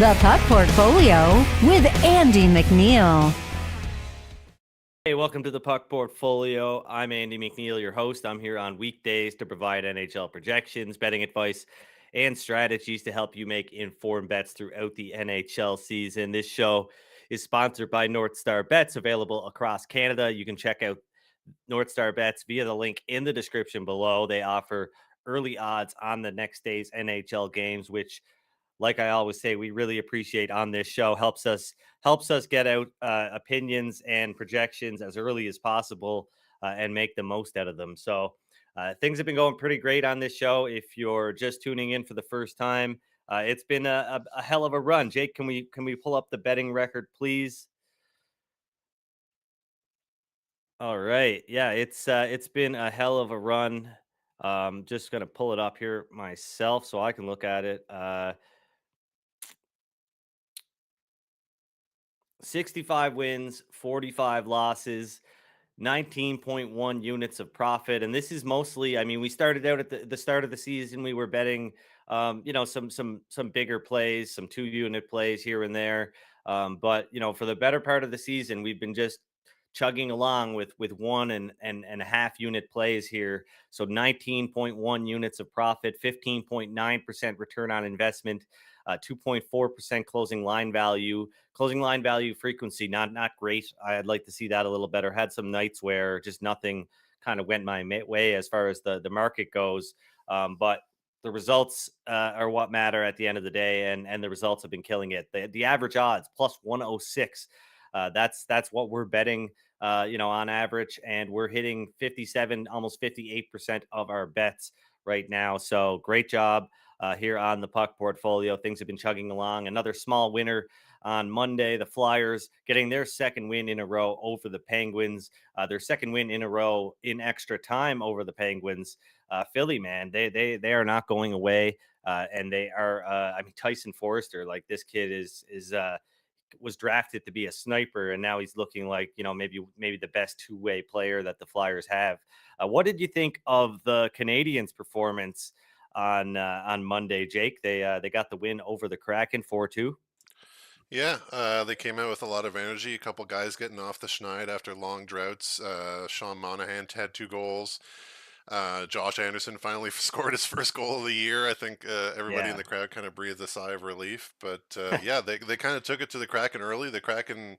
The Puck Portfolio with Andy MacNeil. Hey, welcome to the Puck Portfolio. I'm Andy MacNeil, your host. I'm here on weekdays to provide NHL projections, betting advice, and strategies to help you make informed bets throughout the NHL season. This show is sponsored by NorthStar Bets, available across Canada. You can check out NorthStar Bets via the link in the description below. They offer early odds on the next day's NHL games, which, like I always say, we really appreciate on this show. Helps us get out opinions and projections as early as possible and make the most out of them. So things have been going pretty great on this show. If you're just tuning in for the first time, it's been a hell of a run. Jake, can we pull up the betting record, please? All right, yeah, it's been a hell of a run. Just gonna pull it up here myself so I can look at it. 65 wins, 45 losses, 19.1 units of profit. And this is mostly, I mean, we started out at the start of the season, we were betting, some bigger plays, some 2 unit plays here and there. But, for the better part of the season, we've been just chugging along with 1.5 unit plays here. So 19.1 units of profit, 15.9% return on investment, 2.4% closing line value frequency, not great. I'd like to see that a little better. Had some nights where just nothing kind of went my way as far as the market goes. But the results are what matter at the end of the day, and the results have been killing it. The average odds plus 106. That's what we're betting, on average, and we're hitting 57, almost 58% of our bets right now. So great job here on the Puck Portfolio. Things have been chugging along. Another small winner on Monday. The Flyers getting their second win in a row over the Penguins. Their second win in a row in extra time over the Penguins. Philly, man, they are not going away, and they are. Tyson Forrester, like this kid is was drafted to be a sniper, and now he's looking like maybe the best two-way player that the Flyers have. What did you think of the Canadians' performance on Monday, Jake? They got the win over the Kraken 4-2. Yeah, they came out with a lot of energy. A couple guys getting off the schneid after long droughts. Sean Monahan had 2 goals. Josh Anderson finally scored his first goal of the year. I think everybody in Yeah. the crowd kind of breathed a sigh of relief. But yeah, they kind of took it to the Kraken early. The Kraken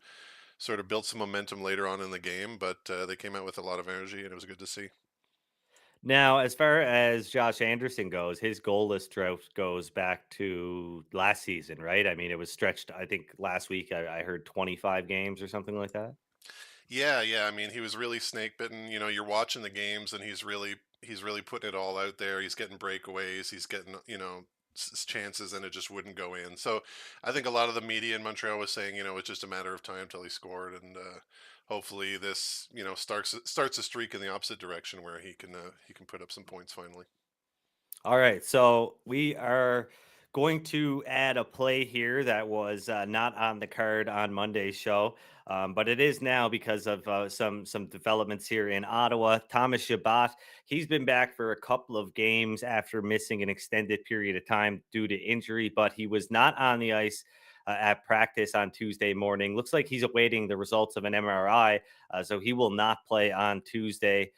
sort of built some momentum later on in the game, but they came out with a lot of energy, and it was good to see. Now, as far as Josh Anderson goes, his goalless drought goes back to last season, right? I mean, it was stretched. I think last week I heard 25 games or something like that. Yeah. I mean, he was really snake bitten. You're watching the games, and he's really putting it all out there. He's getting breakaways. He's getting chances, and it just wouldn't go in. So I think a lot of the media in Montreal was saying, it's just a matter of time till he scored, and hopefully this starts a streak in the opposite direction where he can put up some points finally. All right, so we are going to add a play here that was not on the card on Monday's show, but it is now because of some developments here in Ottawa. Thomas Chabot, he's been back for a couple of games after missing an extended period of time due to injury, but he was not on the ice at practice on Tuesday morning. Looks like he's awaiting the results of an MRI, so he will not play on Tuesday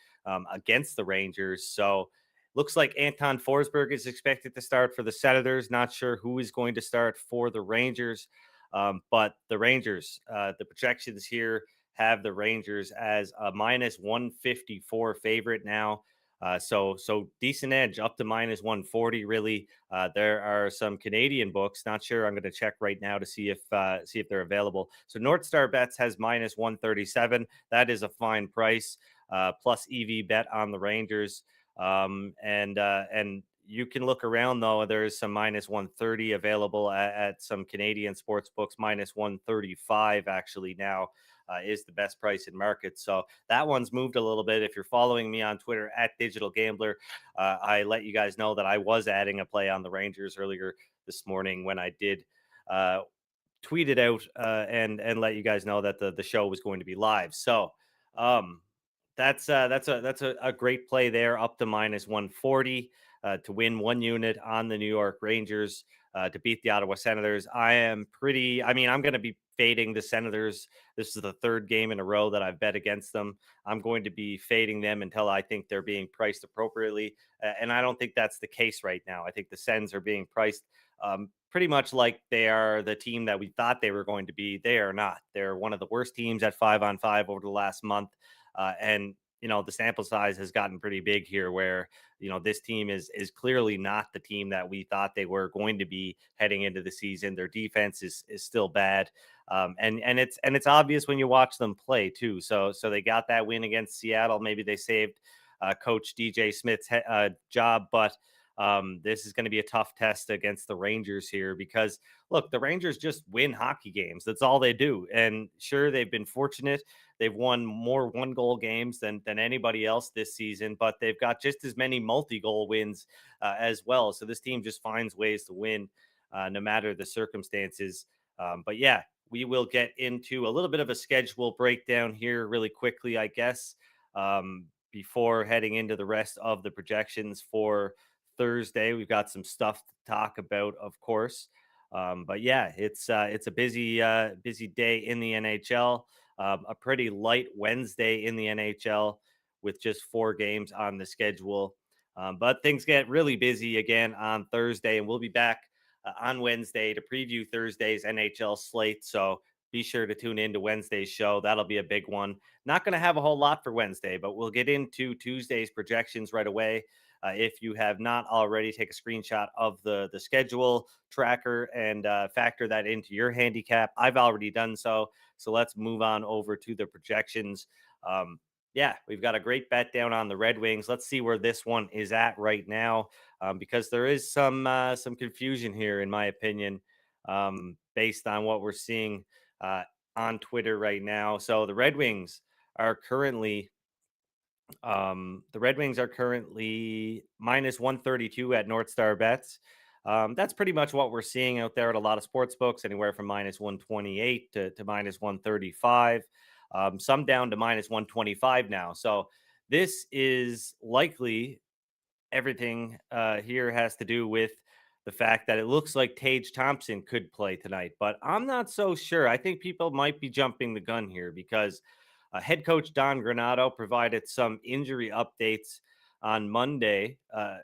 against the Rangers. So looks like Anton Forsberg is expected to start for the Senators. Not sure who is going to start for the Rangers, but the Rangers, the projections here have the Rangers as a minus 154 favorite now. So decent edge up to minus 140. Really, there are some Canadian books. Not sure. I'm going to check right now to see if they're available. So NorthStar Bets has minus 137. That is a fine price. Plus EV bet on the Rangers. And you can look around though. There's some minus 130 available at some Canadian sports books. Minus 135 actually now is the best price in market. So that one's moved a little bit. If you're following me on Twitter at Digital Gambler, I let you guys know that I was adding a play on the Rangers earlier this morning when I did tweet it out and let you guys know that the show was going to be live. So that's a great play there, up to minus 140 to win 1 unit on the New York Rangers. to beat the Ottawa Senators. I'm going to be fading the Senators. This is the third game in a row that I've bet against them. I'm going to be fading them until I think they're being priced appropriately. And I don't think that's the case right now. I think the Sens are being priced pretty much like they are the team that we thought they were going to be. They are not. They're one of the worst teams at 5-on-5 over the last month. And the sample size has gotten pretty big here where, this team is clearly not the team that we thought they were going to be heading into the season. Their defense is still bad. And it's obvious when you watch them play too. So they got that win against Seattle. Maybe they saved Coach DJ Smith's job, but this is going to be a tough test against the Rangers here because look, the Rangers just win hockey games. That's all they do. And sure, they've been fortunate. They've won more one-goal games than anybody else this season, but they've got just as many multi-goal wins as well. So this team just finds ways to win no matter the circumstances. But yeah, we will get into a little bit of a schedule breakdown here really quickly, I guess, before heading into the rest of the projections for Thursday. We've got some stuff to talk about, of course. But yeah, it's a busy day in the NHL. A pretty light Wednesday in the NHL with just 4 games on the schedule. But things get really busy again on Thursday, and we'll be back on Wednesday to preview Thursday's NHL slate. So be sure to tune in to Wednesday's show. That'll be a big one. Not going to have a whole lot for Wednesday, but we'll get into Tuesday's projections right away. If you have not already, take a screenshot of the schedule tracker and factor that into your handicap. I've already done so. So let's move on over to the projections. Yeah, we've got a great bet down on the Red Wings. Let's see where this one is at right now, because there is some confusion here, in my opinion, based on what we're seeing on Twitter right now. So the Red Wings are currently minus 132 at NorthStar Bets. That's pretty much what we're seeing out there at a lot of sports books, anywhere from minus 128 to minus 135, some down to minus 125 now. So this is likely everything here has to do with the fact that it looks like Tage Thompson could play tonight, but I'm not so sure. I think people might be jumping the gun here because head coach Don Granato provided some injury updates on Monday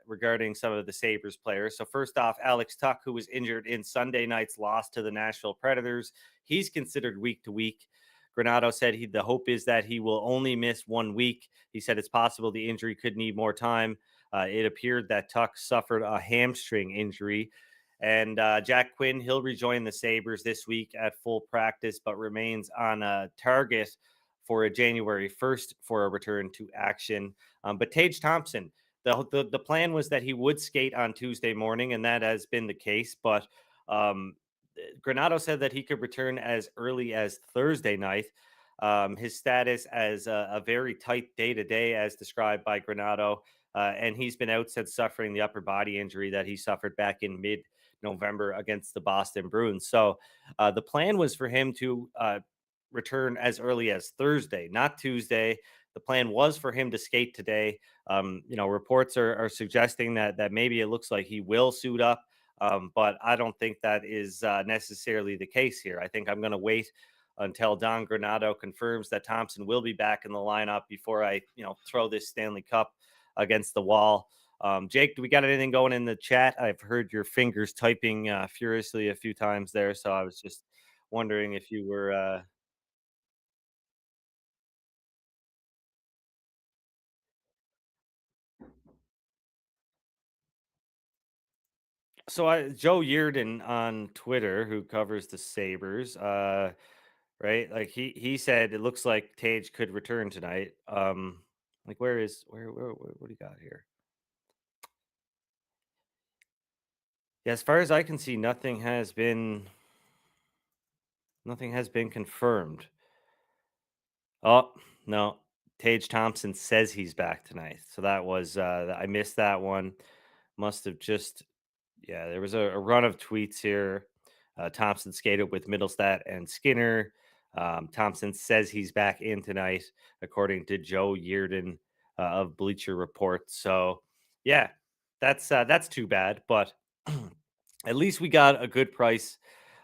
regarding some of the Sabres players. So first off, Alex Tuck, who was injured in Sunday night's loss to the Nashville Predators, he's considered week to week. Granato said the hope is that he will only miss 1 week. He said it's possible the injury could need more time. It appeared that Tuck suffered a hamstring injury. And Jack Quinn, he'll rejoin the Sabres this week at full practice, but remains on a target for a January 1st for a return to action. But Tage Thompson, the plan was that he would skate on Tuesday morning, and that has been the case. But Granato said that he could return as early as Thursday night. His status as a very tight day-to-day, as described by Granato, and he's been out since suffering the upper body injury that he suffered back in mid-November against the Boston Bruins. So the plan was for him to return as early as Thursday, not Tuesday. The plan was for him to skate today. Reports are suggesting that maybe it looks like he will suit up, but I don't think that is necessarily the case here. I think I'm going to wait until Don Granato confirms that Thompson will be back in the lineup before I, throw this Stanley Cup against the wall. Jake, do we got anything going in the chat? I've heard your fingers typing furiously a few times there, so I was just wondering if you were. Joe Yerdon on Twitter, who covers the Sabres, right? Like he said, it looks like Tage could return tonight. Like where what do you got here? Yeah, as far as I can see, nothing has been confirmed. Oh no, Tage Thompson says he's back tonight. So that was I missed that one. Must have just Yeah, there was a run of tweets here. Thompson skated with Middlestat and Skinner. Thompson says he's back in tonight, according to Joe Yearden of Bleacher Report. So, yeah, that's too bad. But at least we got a good price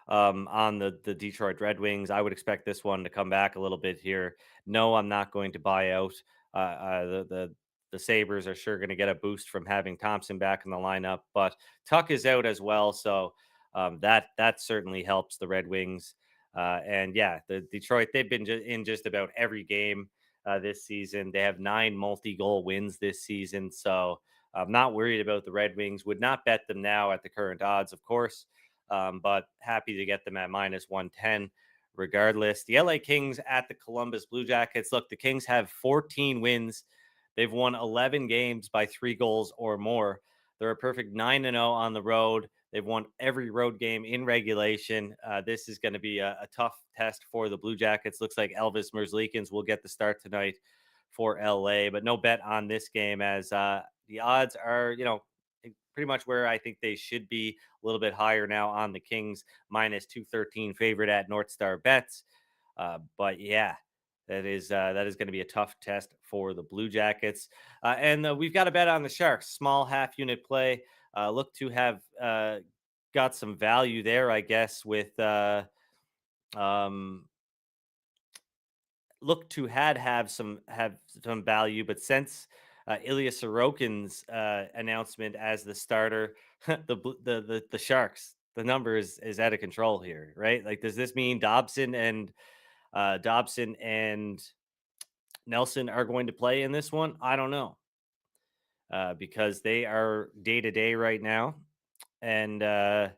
on the Detroit Red Wings. I would expect this one to come back a little bit here. No, I'm not going to buy out. The Sabres are sure going to get a boost from having Thompson back in the lineup, but Tuck is out as well, so that certainly helps the Red Wings. And yeah, the Detroit, they've been in just about every game this season. They have 9 multi-goal wins this season, so I'm not worried about the Red Wings. Would not bet them now at the current odds, of course, but happy to get them at minus 110 regardless. The LA Kings at the Columbus Blue Jackets. Look, the Kings have 14 wins. They've won 11 games by 3 goals or more. They're a perfect 9-0 on the road. They've won every road game in regulation. This is going to be a tough test for the Blue Jackets. Looks like Elvis Merzlikins will get the start tonight for LA, but no bet on this game as the odds are, pretty much where I think they should be, a little bit higher now on the Kings, minus 213 favorite at NorthStar Bets. But yeah, that is going to be a tough test for the Blue Jackets. And we've got a bet on the Sharks, small half unit play. Look to have got some value there, I guess, with um, look to have some value, but since Ilya Sorokin's announcement as the starter, the Sharks, the number is out of control here, right? Like, does this mean Dobson and Nelson are going to play in this one? I don't know, because they are day to day right now, and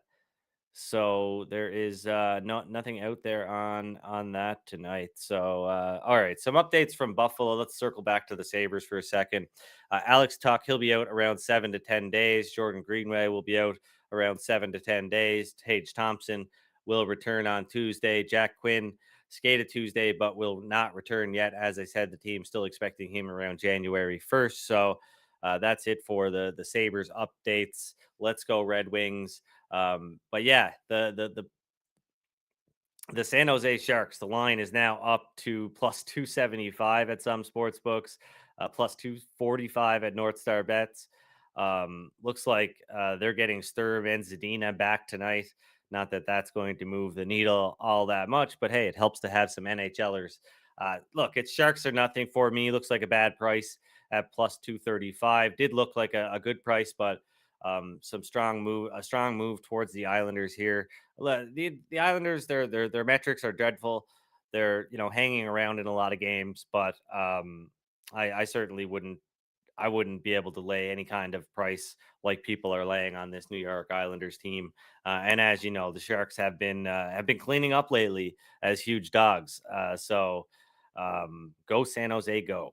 so there is nothing out there on that tonight. So all right, some updates from Buffalo. Let's circle back to the Sabres for a second. Alex Tuck, he'll be out around 7 to 10 days. Jordan Greenway will be out around 7 to 10 days. Tage Thompson will return on Tuesday. Jack Quinn skated Tuesday, but will not return yet. As I said, the team's still expecting him around January 1st. So that's it for the Sabres updates. Let's go Red Wings. But yeah, the San Jose Sharks, the line is now up to plus 275 at some sports books, plus 245 at NorthStar Bets. Looks like they're getting Sturm and Zadina back tonight. Not that that's going to move the needle all that much, but hey, it helps to have some NHLers. Look, it's Sharks or nothing for me. Looks like a bad price at plus 235. Did look like a good price, but a strong move towards the Islanders here. The Islanders, their metrics are dreadful. They're hanging around in a lot of games, but I certainly wouldn't be able to lay any kind of price like people are laying on this New York Islanders team. And as you know, the Sharks have been cleaning up lately as huge dogs. So go San Jose, go.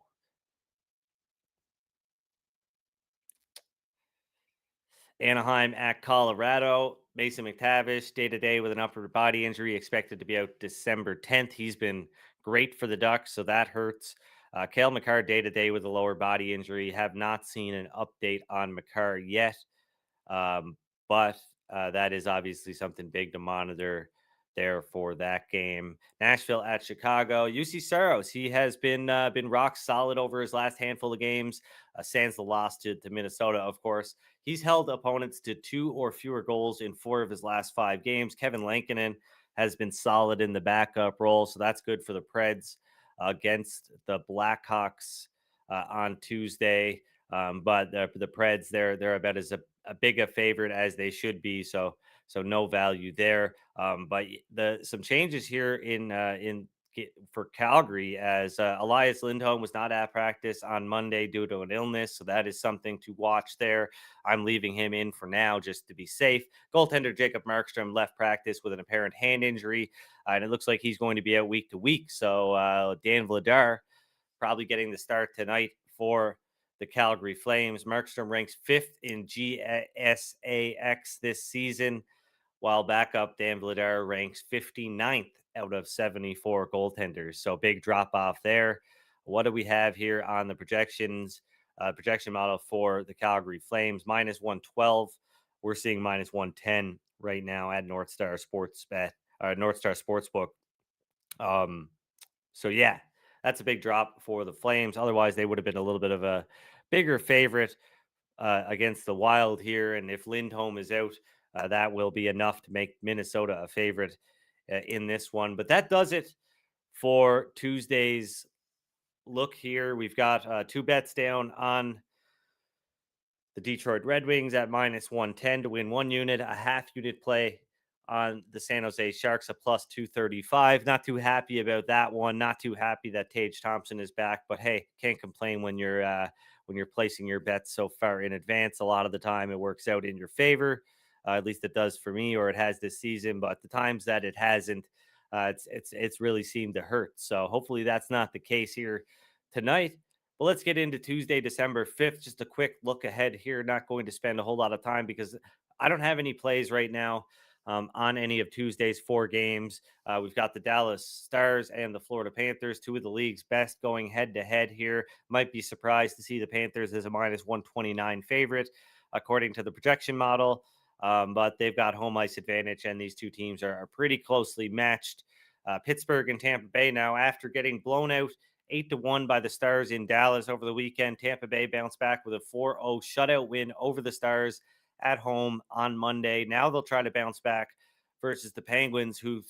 Anaheim at Colorado. Mason McTavish, day to day with an upper body injury, expected to be out December 10th. He's been great for the Ducks, so that hurts. Cale Makar, day to day with a lower body injury. Have not seen an update on Makar yet. But that is obviously something big to monitor there for that game. Nashville at Chicago. UC Saros, he has been rock solid over his last handful of games. Sans the loss to Minnesota, of course. He's held opponents to 2 or fewer goals in 4 of his last 5 games. Kevin Lankinen has been solid in the backup role, so that's good for the Preds against the Blackhawks on Tuesday. But the Preds, they're about as a big a favorite as they should be. So no value there. But some changes here in for Calgary as Elias Lindholm was not at practice on Monday due to an illness. So that is something to watch there. I'm leaving him in for now just to be safe. Goaltender Jacob Markstrom left practice with an apparent hand injury, and it looks like he's going to be out week to week. So Dan Vladar probably getting the start tonight for the Calgary Flames. Markstrom ranks 5th in GSAX this season, while backup Dan Vladar ranks 59th out of 74 goaltenders. So big drop off there. What do we have here on the projection model for the Calgary Flames? Minus 112. We're seeing minus 110 right now at NorthStar Sportsbook. So yeah, that's a big drop for the Flames. Otherwise, they would have been a little bit of a bigger favorite against the Wild here. And if Lindholm is out, That will be enough to make Minnesota a favorite in this one. But that does it for Tuesday's look here. We've got two bets down on the Detroit Red Wings at minus 110 to win 1 unit, a half unit play on the San Jose Sharks, a plus 235. Not too happy about that one. Not too happy that Tage Thompson is back, but hey, can't complain when you're placing your bets so far in advance. A lot of the time it works out in your favor. At least it does for me, or it has this season. But the times that it hasn't, it's really seemed to hurt. So hopefully that's not the case here tonight. But let's get into Tuesday, December 5th. Just a quick look ahead here. Not going to spend a whole lot of time because I don't have any plays right now on any of Tuesday's four games. We've got the Dallas Stars and the Florida Panthers, two of the league's best, going head to head here. Might be surprised to see the Panthers as a minus 129 favorite, according to the projection model. But they've got home ice advantage, and these two teams are pretty closely matched. Pittsburgh and Tampa Bay now, after getting blown out 8-1 by the Stars in Dallas over the weekend. Tampa Bay bounced back with a 4-0 shutout win over the Stars at home on Monday. Now they'll try to bounce back versus the Penguins, who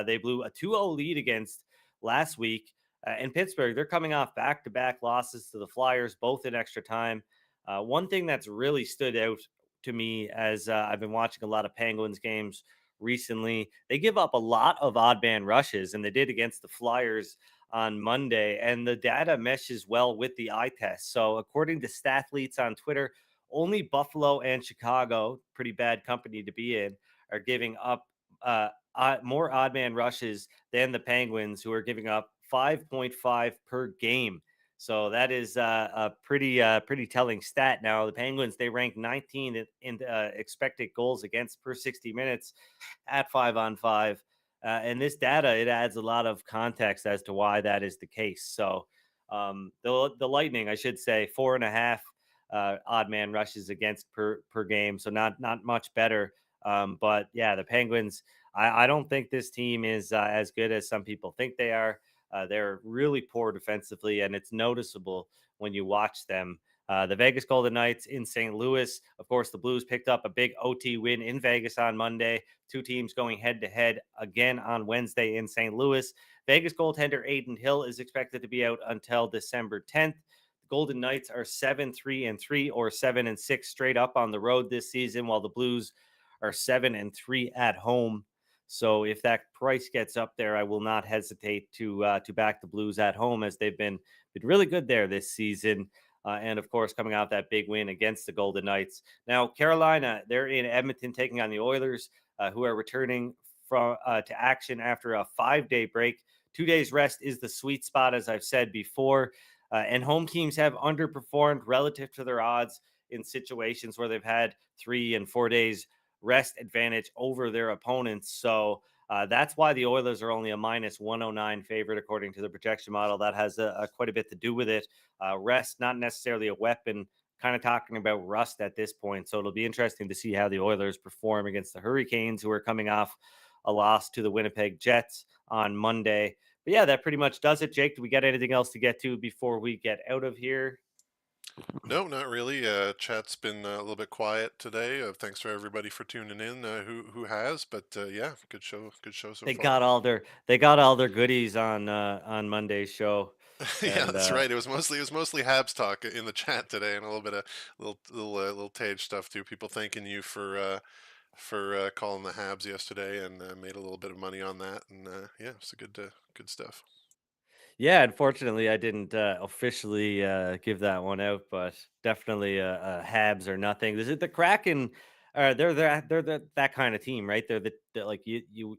they blew a 2-0 lead against last week. In Pittsburgh, they're coming off back-to-back losses to the Flyers, both in extra time. One thing that's really stood out to me as I've been watching a lot of Penguins games recently, they give up a lot of odd man rushes, and they did against the Flyers on Monday, and the data meshes well with the eye test. So, according to Stathletes on Twitter, only Buffalo and Chicago, pretty bad company to be in, are giving up more odd man rushes than the Penguins, who are giving up 5.5 per game. So that is a pretty telling stat. Now the Penguins, they rank 19 in expected goals against per 60 minutes at 5-on-5. And this data, it adds a lot of context as to why that is the case. So the Lightning, I should say, 4.5 odd man rushes against per game, so not much better. But yeah, the Penguins, I don't think this team is as good as some people think they are. They're really poor defensively, and it's noticeable when you watch them. The Vegas Golden Knights in St. Louis. Of course, the Blues picked up a big OT win in Vegas on Monday. Two teams going head to head again on Wednesday in St. Louis. Vegas goaltender Aiden Hill is expected to be out until December 10th. The Golden Knights are 7-3-3 or 7-6 straight up on the road this season, while the Blues are 7-3 at home. So if that price gets up there, I will not hesitate to back the Blues at home, as they've been really good there this season. And of course, coming out that big win against the Golden Knights. Now, Carolina, they're in Edmonton taking on the Oilers, who are returning to action after a 5-day break. 2 days rest is the sweet spot, as I've said before. And home teams have underperformed relative to their odds in situations where they've had 3 and 4 days rest advantage over their opponents. So that's why the Oilers are only a minus 109 favorite, according to the projection model. That has quite a bit to do with it. Rest, not necessarily a weapon, kind of talking about rust at this point. So it'll be interesting to see how the Oilers perform against the Hurricanes, who are coming off a loss to the Winnipeg Jets on Monday. But yeah, that pretty much does it. Jake, do we got anything else to get to before we get out of here? No, not really. Chat's been a little bit quiet today. Thanks for everybody for tuning in. Who has? But yeah, good show so They far. got all their goodies on Monday's show, Yeah, and that's right. It was mostly Habs talk in the chat today, and a little bit of little Tage stuff too. People thanking you for calling the Habs yesterday, and made a little bit of money on that. And yeah, it's a good stuff. yeah, unfortunately, I didn't officially give that one out, but definitely Habs or nothing. This is the Kraken. That kind of team, right? They're like you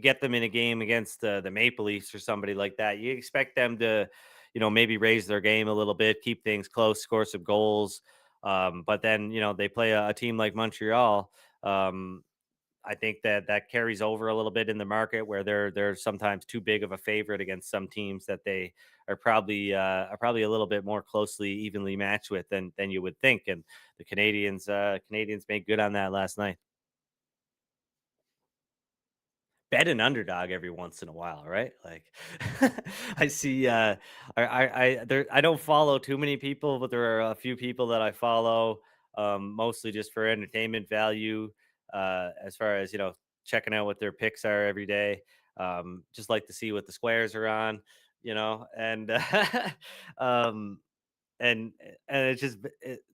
get them in a game against the Maple Leafs or somebody like that. You expect them to, maybe raise their game a little bit, keep things close, score some goals. But then they play a team like Montreal. I think that carries over a little bit in the market, where they're sometimes too big of a favorite against some teams that they are probably a little bit more closely evenly matched with than you would think. And the Canadians made good on that last night. Bet an underdog every once in a while, right? Like I see I don't follow too many people, but there are a few people that I follow, mostly just for entertainment value. as far as checking out what their picks are every day. Just like to see what the squares are on, and um, and it's just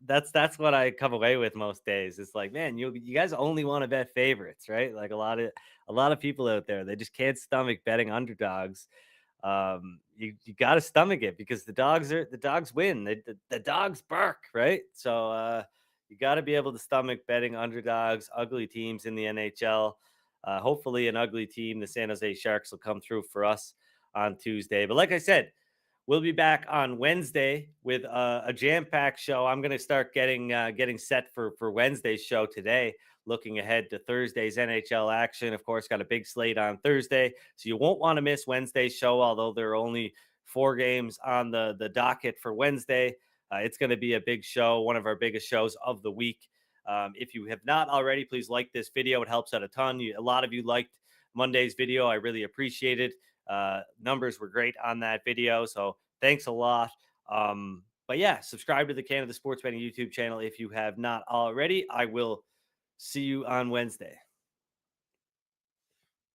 that's what I come away with most days. It's like, man, you guys only want to bet favorites, right? Like a lot of people out there, they just can't stomach betting underdogs. You got to stomach it because the dogs win. The dogs bark, right? So you got to be able to stomach betting underdogs, ugly teams in the NHL. Hopefully, an ugly team, the San Jose Sharks, will come through for us on Tuesday. But like I said, we'll be back on Wednesday with a jam-packed show. I'm going to start getting set for Wednesday's show today. Looking ahead to Thursday's NHL action. Of course, got a big slate on Thursday, so you won't want to miss Wednesday's show. Although there are only 4 games on the docket for Wednesday, it's going to be a big show, one of our biggest shows of the week. If you have not already, please like this video. It helps out a ton. A lot of you liked Monday's video. I really appreciate it. Numbers were great on that video, so thanks a lot. But yeah, subscribe to the Canada Sports Betting YouTube channel if you have not already. I will see you on Wednesday.